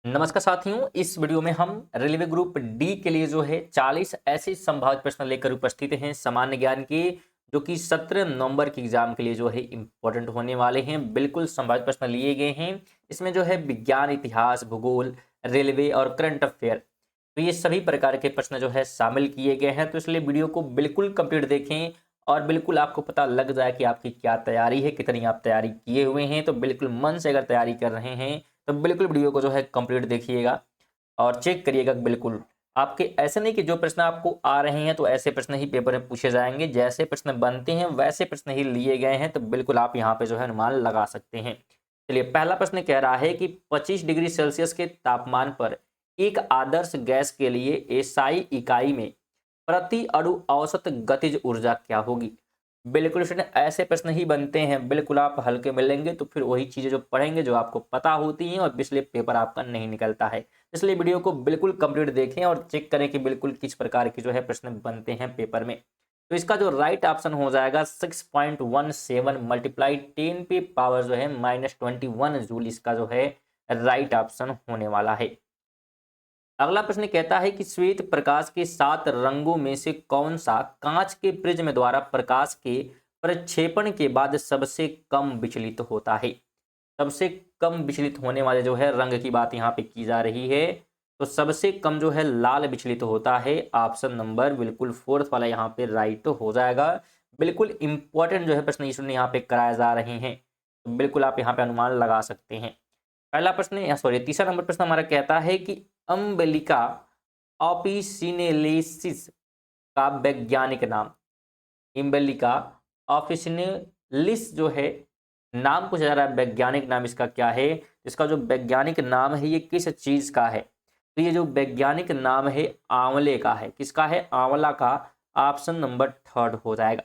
नमस्कार साथियों, इस वीडियो में हम रेलवे ग्रुप डी के लिए जो है 40 ऐसे संभावित प्रश्न लेकर उपस्थित हैं सामान्य ज्ञान के, जो कि 17 नवंबर के एग्जाम के लिए जो है इंपॉर्टेंट होने वाले हैं। बिल्कुल संभावित प्रश्न लिए गए हैं। इसमें जो है विज्ञान, इतिहास, भूगोल, रेलवे और करंट अफेयर, तो ये सभी प्रकार के प्रश्न जो है शामिल किए गए हैं। तो इसलिए वीडियो को बिल्कुल कंप्लीट देखें और बिल्कुल आपको पता लग जाए कि आपकी क्या तैयारी है, कितनी आप तैयारी किए हुए हैं। तो बिल्कुल मन से अगर तैयारी कर रहे हैं तो बिल्कुल वीडियो को जो है कंप्लीट देखिएगा और चेक करिएगा। बिल्कुल आपके ऐसे नहीं कि जो प्रश्न आपको आ रहे हैं तो ऐसे प्रश्न ही पेपर में पूछे जाएंगे, जैसे प्रश्न बनते हैं वैसे प्रश्न ही लिए गए हैं। तो बिल्कुल आप यहाँ पे जो है अनुमान लगा सकते हैं। चलिए, पहला प्रश्न कह रहा है कि 25 डिग्री सेल्सियस के तापमान पर एक आदर्श गैस के लिए एसआई इकाई में प्रति अणु औसत गतिज ऊर्जा क्या होगी। बिल्कुल स्टूडेंट, ऐसे प्रश्न ही बनते हैं। बिल्कुल आप हल्के में लेंगे तो फिर वही चीजें जो पढ़ेंगे जो आपको पता होती हैं, और इसलिए पेपर आपका नहीं निकलता है। इसलिए वीडियो को बिल्कुल कंप्लीट देखें और चेक करें कि बिल्कुल किस प्रकार की जो है प्रश्न बनते हैं पेपर में। तो इसका जो राइट ऑप्शन हो जाएगा 6.17 मल्टीप्लाई 10 पे पावर जो है -21 जूल, इसका जो है राइट ऑप्शन होने वाला है। अगला प्रश्न कहता है कि श्वेत प्रकाश के 7 रंगों में से कौन सा कांच के प्रिज्म द्वारा प्रकाश के प्रक्षेपण के बाद सबसे कम विचलित होता है। सबसे कम विचलित होने वाले जो है रंग की बात यहाँ पे की जा रही है। तो सबसे कम जो है लाल विचलित होता है। ऑप्शन नंबर बिल्कुल फोर्थ वाला यहाँ पे राइट हो जाएगा। बिल्कुल इंपॉर्टेंट जो है प्रश्न इसमें यहाँ पे कराए जा रहे हैं, तो बिल्कुल आप यहाँ पे अनुमान लगा सकते हैं। पहला प्रश्न या सॉरी तीसरा नंबर प्रश्न हमारा कहता है कि अम्बलिका ऑफिसिनेलिसिस का वैज्ञानिक नाम। इम्बेलिका ऑफिसिनेलिस जो है नाम पूछा जा रहा है, वैज्ञानिक नाम इसका क्या है। इसका जो वैज्ञानिक नाम है ये किस चीज का है। तो ये जो वैज्ञानिक नाम है आंवले का है। किसका है? आंवला का। ऑप्शन नंबर थर्ड हो जाएगा।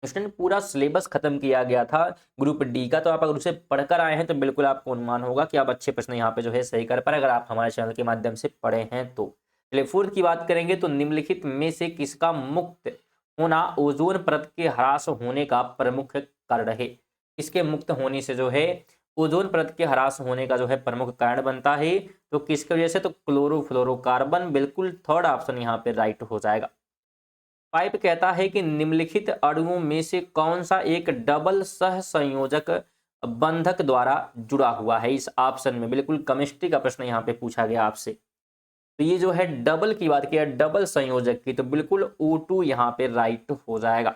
स्टूडेंट, पूरा सिलेबस खत्म किया गया था ग्रुप डी का, तो आप अगर उसे पढ़कर आए हैं तो बिल्कुल आपको अनुमान होगा कि आप अच्छे प्रश्न यहाँ पे जो है सही कर पाए, अगर आप हमारे चैनल के माध्यम से पढ़े हैं तो। चलिए, फोर्थ की बात करेंगे तो निम्नलिखित में से किसका मुक्त होना ओजोन परत के ह्रास होने का प्रमुख कारण है। किसके मुक्त होने से जो है ओजोन परत के ह्रास होने का जो है प्रमुख कारण बनता है। तो किसकी वजह से? तो क्लोरोफ्लोरोकार्बन। बिल्कुल थर्ड ऑप्शन यहाँ पे राइट हो जाएगा। पाइप कहता है कि निम्नलिखित अणुओं में से कौन सा एक डबल सहसंयोजक बंधक द्वारा जुड़ा हुआ है इस ऑप्शन में। बिल्कुल केमिस्ट्री का प्रश्न यहाँ पे पूछा गया आपसे। तो ये जो है डबल की बात किया, डबल संयोजक की, तो बिल्कुल O2 यहाँ पे राइट हो जाएगा।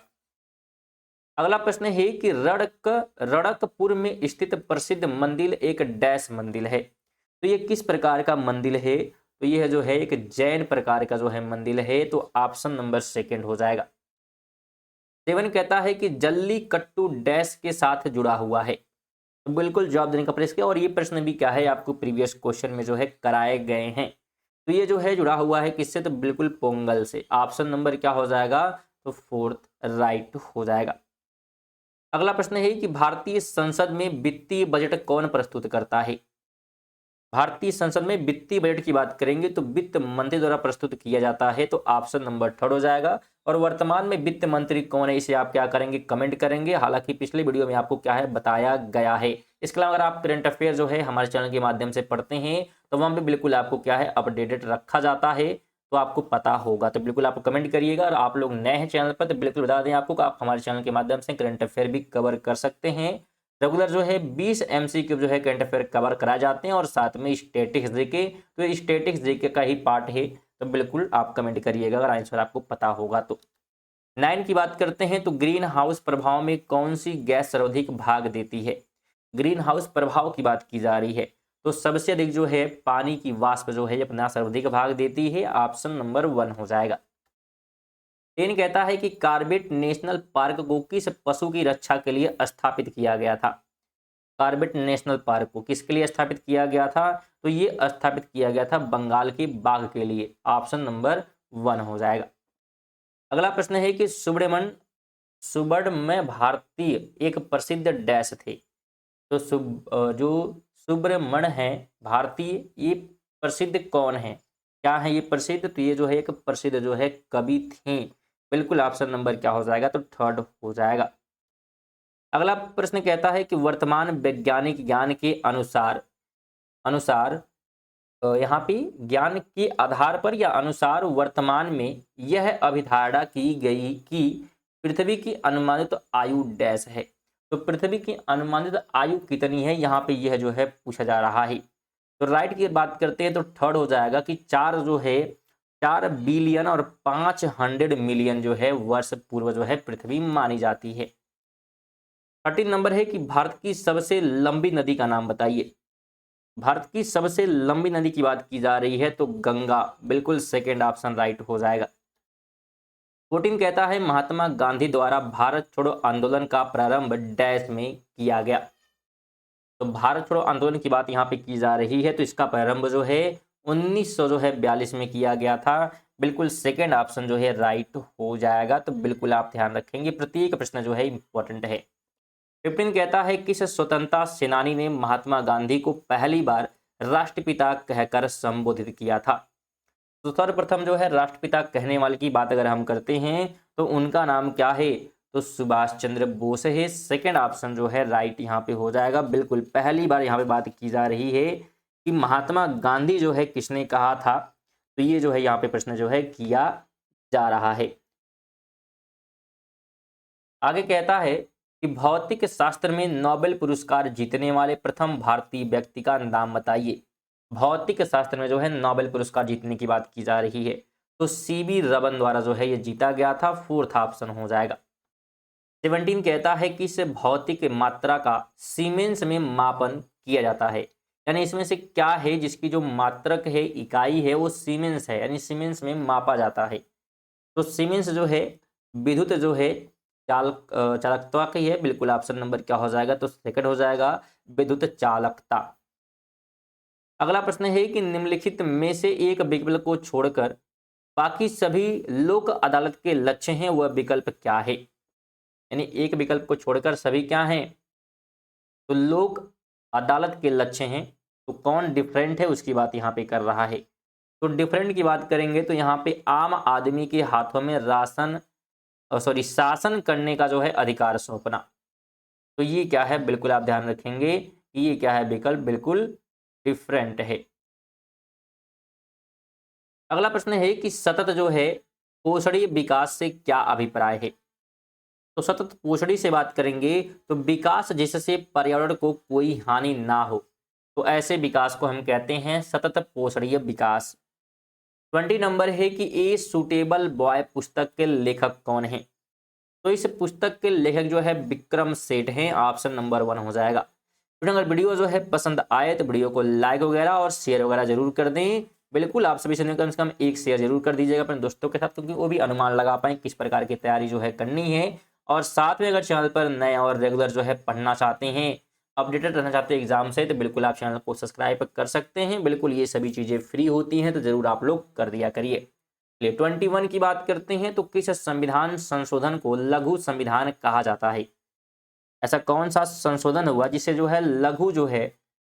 अगला प्रश्न है कि रणकपुर में स्थित प्रसिद्ध मंदिर एक डैश मंदिर है। तो ये किस प्रकार का मंदिर है? तो ये जो है एक जैन प्रकार का जो है मंदिर है। तो ऑप्शन नंबर सेकंड हो जाएगा। सेवन कहता है कि जल्ली कट्टू डैश के साथ जुड़ा हुआ है। तो बिल्कुल जवाब देने का प्रयास किया, और ये प्रश्न भी क्या है आपको प्रीवियस क्वेश्चन में जो है कराए गए हैं। तो ये जो है जुड़ा हुआ है किससे? तो बिल्कुल पोंगल से। ऑप्शन नंबर क्या हो जाएगा? तो फोर्थ राइट हो जाएगा। अगला प्रश्न है कि भारतीय संसद में वित्तीय बजट कौन प्रस्तुत करता है। भारतीय संसद में वित्तीय बजट की बात करेंगे तो वित्त मंत्री द्वारा प्रस्तुत किया जाता है। तो ऑप्शन नंबर थर्ड हो जाएगा। और वर्तमान में वित्त मंत्री कौन है, इसे आप क्या करेंगे? कमेंट करेंगे। हालांकि पिछले वीडियो में आपको क्या है बताया गया है। इसके अलावा अगर आप करंट अफेयर जो है हमारे चैनल के माध्यम से पढ़ते हैं तो वहां पे बिल्कुल आपको क्या है अपडेटेड रखा जाता है, तो आपको पता होगा। तो बिल्कुल आप कमेंट करिएगा। और आप लोग नए हैं चैनल पर तो बिल्कुल बता दें आपको कि आप हमारे चैनल के माध्यम से करंट अफेयर भी कवर कर सकते हैं। रेगुलर जो है 20 MCQ जो है करंट अफेयर कवर कराए जाते हैं, और साथ में स्टैटिक्स जीके। तो ये स्टैटिक्स जीके का ही पार्ट है। तो बिल्कुल आप कमेंट करिएगा अगर आंसर आपको पता होगा तो। 9 की बात करते हैं तो ग्रीन हाउस प्रभाव में कौन सी गैस सर्वाधिक भाग देती है। ग्रीन हाउस प्रभाव की बात की जा रही है तो सबसे अधिक जो है पानी की वाष्प जो है अपना सर्वाधिक भाग देती है। ऑप्शन नंबर 1 हो जाएगा। 10 कहता है कि कार्बेट नेशनल पार्क को किस पशु की रक्षा के लिए स्थापित किया गया था। कार्बेट नेशनल पार्क को किसके लिए स्थापित किया गया था? तो ये स्थापित किया गया था बंगाल के बाघ के लिए। ऑप्शन नंबर 1 हो जाएगा। अगला प्रश्न है कि सुब्रमण्य भारतीय एक प्रसिद्ध डैश थे। तो जो सुब्रमण्य है भारतीय, ये प्रसिद्ध कौन है? क्या है ये प्रसिद्ध? तो ये जो है एक प्रसिद्ध जो है कवि थे। बिल्कुल ऑप्शन नंबर क्या हो जाएगा? तो थर्ड हो जाएगा। अगला प्रश्न कहता है कि वर्तमान वैज्ञानिक ज्ञान के अनुसार अनुसार यहाँ पे ज्ञान के आधार पर या अनुसार वर्तमान में यह अभिधारणा की गई कि पृथ्वी की अनुमानित आयु डैश है। तो पृथ्वी की अनुमानित आयु कितनी है, यहाँ पे यह जो है पूछा जा रहा है। तो राइट की बात करते हैं तो थर्ड हो जाएगा कि 4 जो है 4 बिलियन और 500 मिलियन जो है वर्ष पूर्व जो है पृथ्वी मानी जाती है। 13 नंबर है कि भारत की सबसे लंबी नदी का नाम बताइए। भारत की सबसे लंबी नदी की बात की जा रही है तो गंगा, बिल्कुल सेकेंड ऑप्शन राइट हो जाएगा। 14 कहता है महात्मा गांधी द्वारा भारत छोड़ो आंदोलन का प्रारंभ डैश में किया गया। तो भारत छोड़ो आंदोलन की बात यहाँ पे की जा रही है तो इसका प्रारंभ जो है 1942 में किया गया था। बिल्कुल सेकेंड ऑप्शन जो है राइट हो जाएगा। तो बिल्कुल आप ध्यान रखेंगे, प्रत्येक प्रश्न जो है इंपॉर्टेंट है। 15 कहता है किस स्वतंत्रता सेनानी ने महात्मा गांधी को पहली बार राष्ट्रपिता कहकर संबोधित किया था। तो सर्वप्रथम जो है राष्ट्रपिता कहने वाले की बात अगर हम करते हैं तो उनका नाम क्या है, तो सुभाष चंद्र बोस है। सेकंड ऑप्शन जो है राइट यहाँ पे हो जाएगा। बिल्कुल पहली बार यहाँ पे बात की जा रही है कि महात्मा गांधी जो है किसने कहा था, तो ये जो है यहाँ पे प्रश्न जो है किया जा रहा है। आगे कहता है कि भौतिक शास्त्र में नोबेल पुरस्कार जीतने वाले प्रथम भारतीय व्यक्ति का नाम बताइए। भौतिक शास्त्र में जो है नोबेल पुरस्कार जीतने की बात की जा रही है तो सीवी रमन द्वारा जो है ये जीता गया था। फोर्थ ऑप्शन हो जाएगा। 17 कहता है कि इस भौतिक मात्रा का सीमेंस में मापन किया जाता है। यानी इसमें से क्या है जिसकी जो मात्रक है, इकाई है, वो सीमेंस है, यानी सीमेंस में मापा जाता है। तो सीमेंस जो है विद्युत जो है चालकता की है। बिल्कुल ऑप्शन नंबर क्या हो जाएगा, तो सेकंड हो जाएगा विद्युत चालकता। अगला प्रश्न है कि निम्नलिखित में से एक विकल्प को छोड़कर बाकी सभी लोक अदालत के लक्ष्य हैं, वह विकल्प क्या है। यानी एक विकल्प को छोड़कर सभी क्या हैं, तो लोक अदालत के लक्ष्य हैं। तो कौन डिफरेंट है उसकी बात यहाँ पे कर रहा है। तो डिफरेंट की बात करेंगे तो यहाँ पे आम आदमी के हाथों में शासन करने का जो है अधिकार सौंपना। तो ये क्या है, बिल्कुल आप ध्यान रखेंगे कि ये क्या है, विकल्प बिल्कुल डिफरेंट है। अगला प्रश्न है कि सतत जो है पोषणीय विकास से क्या अभिप्राय है। तो सतत पोषणी से बात करेंगे तो विकास जिससे पर्यावरण को कोई हानि ना हो, तो ऐसे विकास को हम कहते हैं सतत पोषणीय विकास। 20 नंबर है कि ए सूटेबल बॉय पुस्तक के लेखक कौन है। तो इस पुस्तक के लेखक जो है विक्रम सेठ हैं। ऑप्शन नंबर 1 हो जाएगा। तो अगर वीडियो जो है पसंद आए तो वीडियो को लाइक वगैरह और शेयर वगैरह जरूर कर दें। बिल्कुल आप सभी से कम से कम एक शेयर जरूर कर दीजिएगा अपने दोस्तों के साथ, क्योंकि वो भी अनुमान लगा पाएं किस प्रकार की तैयारी जो है करनी है। और साथ में अगर चैनल पर नए और रेगुलर जो है पढ़ना चाहते हैं, अपडेटेड रहना चाहते हैं एग्जाम से, तो बिल्कुल आप चैनल को सब्सक्राइब कर सकते हैं। बिल्कुल ये सभी चीज़ें फ्री होती हैं, तो जरूर आप लोग कर दिया करिए। 21 की बात करते हैं तो किस संविधान संशोधन को लघु संविधान कहा जाता है। ऐसा कौन सा संशोधन हुआ जिसे जो है लघु जो है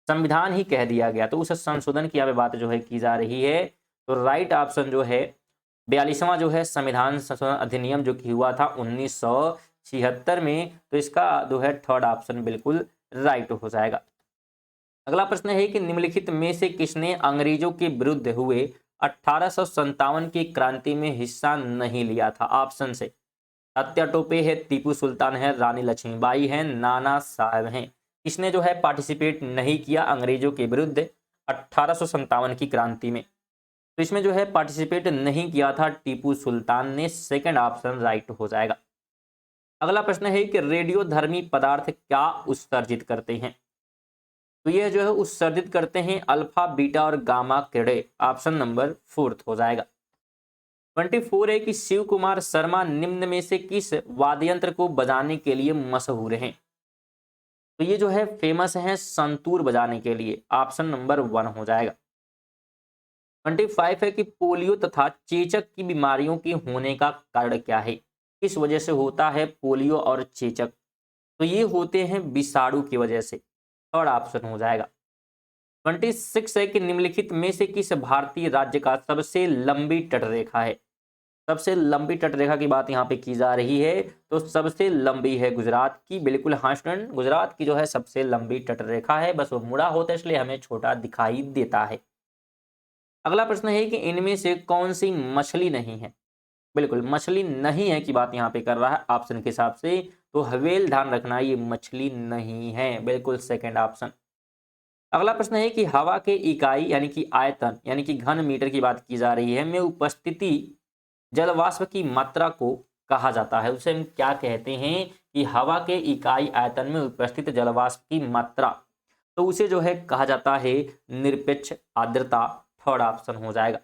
संविधान ही कह दिया गया, तो उस संशोधन की यहाँ पे बात जो है की जा रही है। तो राइट ऑप्शन जो है 42वां जो है संविधान संशोधन अधिनियम जो कि हुआ था 1976 में, तो इसका जो है थर्ड ऑप्शन बिल्कुल राइट हो जाएगा। अगला प्रश्न है कि निम्नलिखित में से किसने अंग्रेजों के विरुद्ध हुए 1857 की क्रांति में हिस्सा नहीं लिया था। ऑप्शन से तात्या टोपे है, टीपू सुल्तान है, रानी लक्ष्मीबाई है, नाना साहब हैं। किसने जो है पार्टिसिपेट नहीं किया अंग्रेजों के विरुद्ध 1857 की क्रांति में, तो इसमें जो है पार्टिसिपेट नहीं किया था टीपू सुल्तान ने। सेकंड ऑप्शन राइट हो जाएगा। अगला प्रश्न है कि रेडियो धर्मी पदार्थ क्या उत्सर्जित करते हैं। तो यह जो है उत्सर्जित करते हैं अल्फा, बीटा और गामा किरणें। ऑप्शन नंबर 4 हो जाएगा। 24 है कि शिव कुमार शर्मा निम्न में से किस वाद्य यंत्र को बजाने के लिए मशहूर हैं। तो ये जो है फेमस हैं संतूर बजाने के लिए। ऑप्शन नंबर 1 हो जाएगा। 25 है कि पोलियो तथा चेचक की बीमारियों के होने का कारण क्या है। किस वजह से होता है पोलियो और चेचक, तो ये होते हैं विषाणु की वजह से। थर्ड ऑप्शन हो जाएगा। 26 है कि निम्नलिखित में से किस भारतीय राज्य का सबसे लंबी तटरेखा है। सबसे लंबी तटरेखा की बात यहाँ पे की जा रही है, तो सबसे लंबी है गुजरात की। बिल्कुल हाँ स्टूडेंट, गुजरात की जो है सबसे लंबी तटरेखा है, बस वो मुड़ा होता है इसलिए हमें छोटा दिखाई देता है। अगला प्रश्न है कि इनमें से कौन सी मछली नहीं है। बिल्कुल मछली नहीं है की बात यहाँ पे कर रहा है ऑप्शन के हिसाब से, तो हवेल ध्यान रखना ये मछली नहीं है, बिल्कुल सेकंड ऑप्शन। अगला प्रश्न है कि हवा के इकाई यानी कि आयतन यानी कि घन मीटर की बात की जा रही है में उपस्थिति जल वाष्प की मात्रा को कहा जाता है, उसे हम क्या कहते हैं कि हवा के इकाई आयतन में उपस्थित जल वाष्प की मात्रा, तो उसे जो है कहा जाता है निरपेक्ष आर्द्रता, थर्ड ऑप्शन हो जाएगा।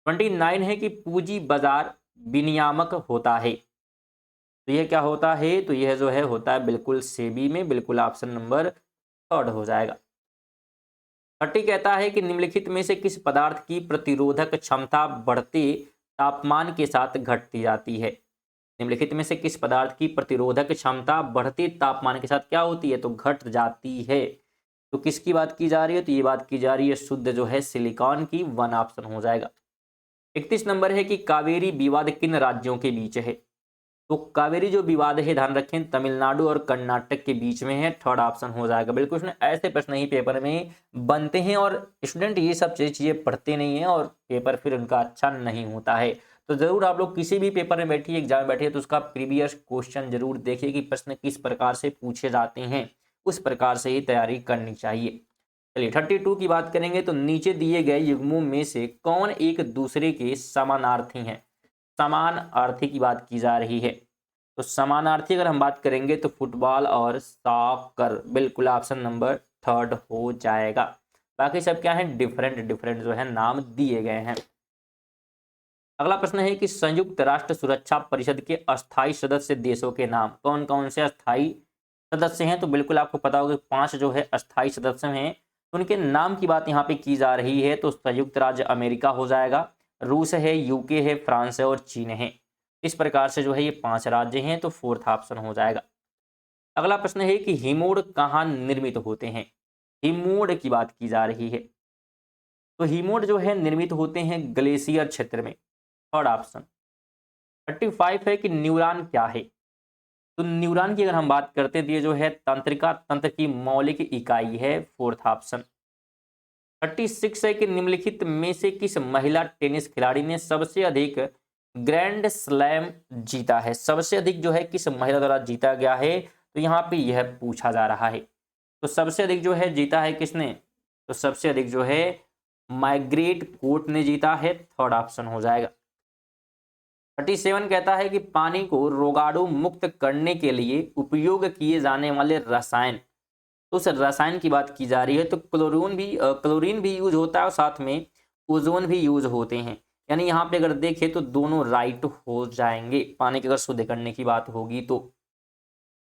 29 है कि पूंजी बाजार विनियामक होता है, तो यह क्या होता है, तो यह जो है होता है बिल्कुल सेबी में, बिल्कुल ऑप्शन नंबर थर्ड हो जाएगा। 30 कहता है कि निम्नलिखित में से किस पदार्थ की प्रतिरोधक क्षमता बढ़ते तापमान के साथ घटती जाती है। निम्नलिखित में से किस पदार्थ की प्रतिरोधक क्षमता बढ़ते तापमान के साथ क्या होती है, तो घट जाती है। तो किसकी बात की जा रही है, तो ये बात की जा रही है शुद्ध जो है सिलिकॉन की, वन ऑप्शन हो जाएगा। 31 नंबर है कि कावेरी विवाद किन राज्यों के बीच है, तो कावेरी जो विवाद है ध्यान रखें तमिलनाडु और कर्नाटक के बीच में है, थर्ड ऑप्शन हो जाएगा। बिल्कुल ऐसे प्रश्न ही पेपर में बनते हैं और स्टूडेंट ये सब चीजें पढ़ते नहीं है और पेपर फिर उनका अच्छा नहीं होता है। तो जरूर आप लोग किसी भी पेपर में बैठिए, एग्जाम में बैठिए, तो उसका प्रीवियस क्वेश्चन जरूर देखिए कि प्रश्न किस प्रकार से पूछे जाते हैं, उस प्रकार से ही तैयारी करनी चाहिए। चलिए 32 की बात करेंगे, तो नीचे दिए गए युग्मों में से कौन एक दूसरे के समानार्थी हैं। समानार्थी की बात की जा रही है, तो समानार्थी अगर हम बात करेंगे तो फुटबॉल और सॉकर, बिल्कुल ऑप्शन नंबर थर्ड हो जाएगा। बाकी सब क्या है, डिफरेंट डिफरेंट जो है नाम दिए गए हैं। अगला प्रश्न है कि संयुक्त राष्ट्र सुरक्षा परिषद के अस्थायी सदस्य देशों के नाम, कौन कौन से अस्थायी सदस्य हैं, तो बिल्कुल आपको पता होगा 5 जो है अस्थायी सदस्य हैं, तो उनके नाम की बात यहाँ पे की जा रही है, तो संयुक्त राज्य अमेरिका हो जाएगा, रूस है, यूके है, फ्रांस है और चीन है। इस प्रकार से जो है ये 5 राज्य हैं, तो फोर्थ ऑप्शन हो जाएगा। अगला प्रश्न है कि हिमोड कहाँ निर्मित होते हैं, हिमोड की बात की जा रही है, तो हिमोड जो है निर्मित होते हैं ग्लेशियर क्षेत्र में, थर्ड ऑप्शन। 35 है कि न्यूरॉन क्या है, तो न्यूरॉन की अगर हम बात करते हैं तो ये जो है तंत्रिका तंत्र की मौलिक इकाई है, फोर्थ ऑप्शन। 36 है कि निम्नलिखित में से किस महिला टेनिस खिलाड़ी ने सबसे अधिक ग्रैंड स्लैम जीता है, सबसे अधिक जो है किस महिला द्वारा जीता गया है, तो यहाँ पे यह पूछा जा रहा है। तो सबसे अधिक जो है जीता है किसने, तो सबसे अधिक जो है मार्गरेट कोर्ट ने जीता है, थर्ड ऑप्शन हो जाएगा। 37 कहता है कि पानी को रोगाणु मुक्त करने के लिए उपयोग किए जाने वाले रसायन, तो उस रसायन की बात की जा रही है, तो क्लोरीन भी यूज होता है और साथ में ओजोन भी यूज होते हैं, यानी यहाँ पे अगर देखें तो दोनों राइट हो जाएंगे पानी के अगर शुद्ध करने की बात होगी तो।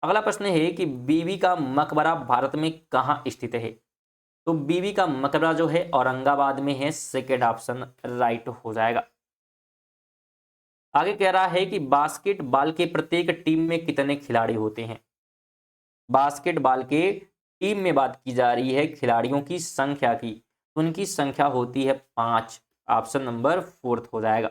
अगला प्रश्न है कि बीबी का मकबरा भारत में कहाँ स्थित है, तो बीबी का मकबरा जो है औरंगाबाद में है, सेकेंड ऑप्शन राइट हो जाएगा। आगे कह रहा है कि बास्केटबॉल के प्रत्येक टीम में कितने खिलाड़ी होते हैं, बास्केटबॉल के टीम में बात की जा रही है खिलाड़ियों की संख्या की, उनकी संख्या होती है 5, ऑप्शन नंबर फोर्थ हो जाएगा।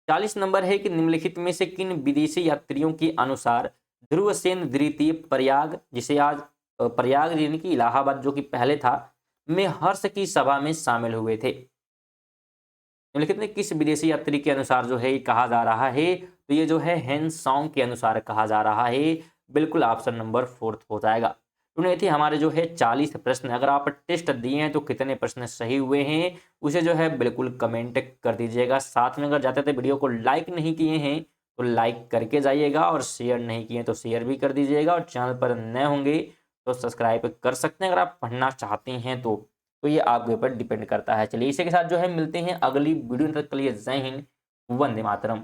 40 नंबर है कि निम्नलिखित में से किन विदेशी यात्रियों के अनुसार ध्रुवसेन द्वितीय प्रयाग, जिसे आज प्रयाग यानी कि इलाहाबाद जो कि पहले था, में हर्ष की सभा में शामिल हुए थे। निम्नलिखित में किस विदेशी यात्री के अनुसार जो है ये कहा जा रहा है, तो ये जो है हेनसोंग के अनुसार कहा जा रहा है, बिल्कुल ऑप्शन नंबर फोर्थ हो जाएगा। तो थे हमारे जो है 40 प्रश्न, अगर आप टेस्ट दिए हैं तो कितने प्रश्न सही हुए हैं उसे जो है बिल्कुल कमेंट कर दीजिएगा। साथ में अगर जाते थे वीडियो को लाइक नहीं किए हैं तो लाइक करके जाइएगा और शेयर नहीं किए तो शेयर भी कर दीजिएगा, और चैनल पर नए होंगे तो सब्सक्राइब कर सकते हैं अगर आप पढ़ना चाहते हैं तो ये आपके ऊपर डिपेंड करता है। चलिए इसी के साथ जो है मिलते हैं अगली वीडियो, तक के लिए जय हिंद, वंदे मातरम।